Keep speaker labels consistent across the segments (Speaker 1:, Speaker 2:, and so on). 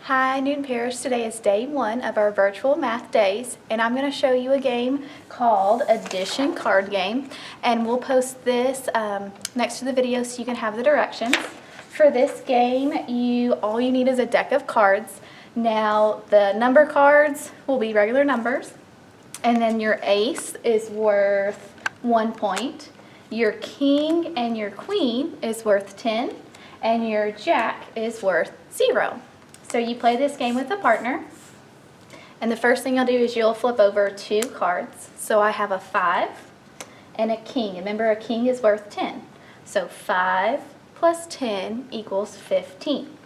Speaker 1: Hi, Noon Parish. Today is day one of our virtual math days, and I'm going to show you a game called Addition Card Game, and we'll post this next to the video so you can have the directions. For this game, all you need is a deck of cards. Now, the number cards will be regular numbers, and then your ace is worth 1 point. Your king and your queen is worth 10, and your jack is worth 0. So you play this game with a partner, and the first thing you'll do is you'll flip over 2 cards. So I have a 5 and a king. Remember, a king is worth 10. So 5 plus 10 equals 15.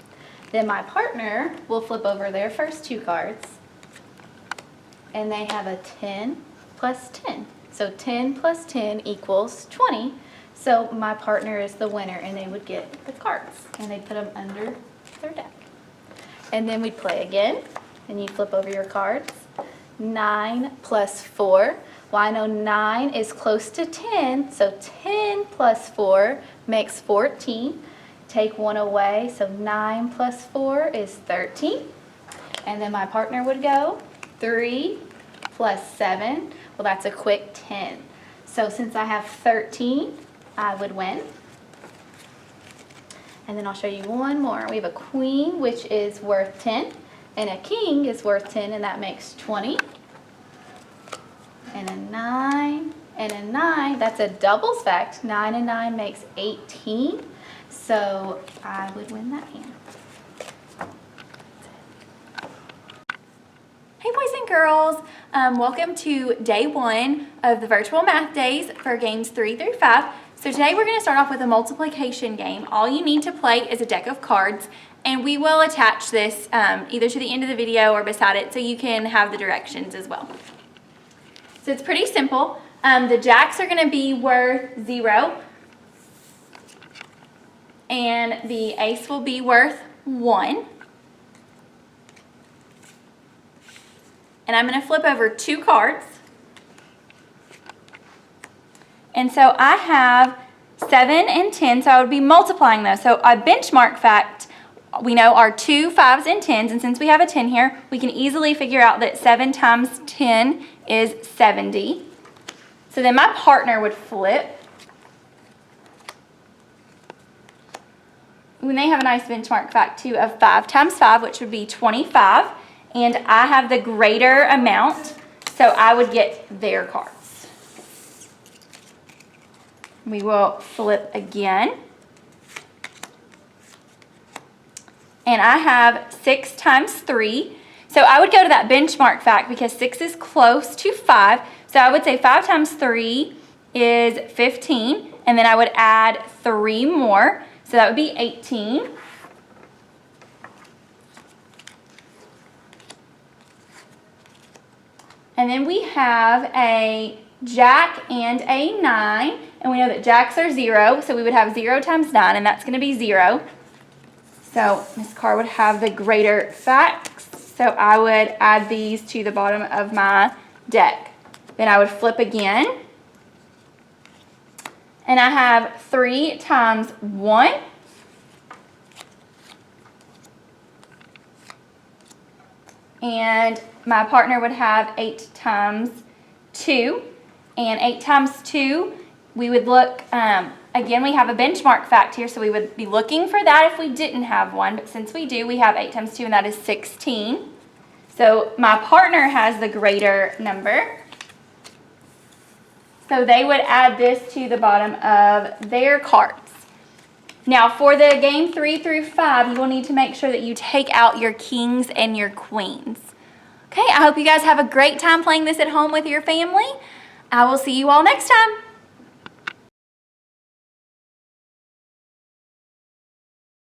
Speaker 1: Then my partner will flip over their first 2 cards, and they have a 10 plus 10. So 10 plus 10 equals 20. So my partner is the winner, and they would get the cards, and they'd put them under their deck. And then we'd play again, and you flip over your cards. 9 plus 4. Well, I know 9 is close to 10, so 10 plus 4 makes 14. Take 1 away, so 9 plus 4 is 13. And then my partner would go 3 plus 7. Well, that's a quick 10. So since I have 13, I would win. And then I'll show you one more. We have a queen, which is worth 10, and a king is worth 10, and that makes 20. And a 9, and a 9, that's a doubles fact. 9 and 9 makes 18, so I would win that hand.
Speaker 2: Hey boys and girls, welcome to day one of the virtual math days for games 3 through 5. So today we're going to start off with a multiplication game. All you need to play is a deck of cards, and we will attach this either to the end of the video or beside it so you can have the directions as well. So it's pretty simple. The jacks are going to be worth 0, and the ace will be worth 1. And I'm going to flip over 2 cards. And so I have 7 and 10, so I would be multiplying those. So a benchmark fact, we know are 2 5s and 10s, and since we have a 10 here, we can easily figure out that 7 times 10 is 70. So then my partner would flip. And they have a nice benchmark fact too of 5 times 5, which would be 25. And I have the greater amount, so I would get their cards. We will flip again. And I have 6 times 3. So I would go to that benchmark fact because 6 is close to 5. So I would say 5 times 3 is 15. And then I would add 3 more. So that would be 18. And then we have a jack and a 9. And we know that jacks are 0, so we would have 0 times 9, and that's going to be 0. So Miss Carr would have the greater facts. So I would add these to the bottom of my deck. Then I would flip again. And I have 3 times 1. And my partner would have 8 times 2. And 8 times 2, we would look, again, we have a benchmark fact here, so we would be looking for that if we didn't have one. But since we do, we have 8 times 2, and that is 16. So my partner has the greater number. So they would add this to the bottom of their cards. Now, for the game 3 through 5, you will need to make sure that you take out your kings and your queens. Okay, I hope you guys have a great time playing this at home with your family. I will see you all next time.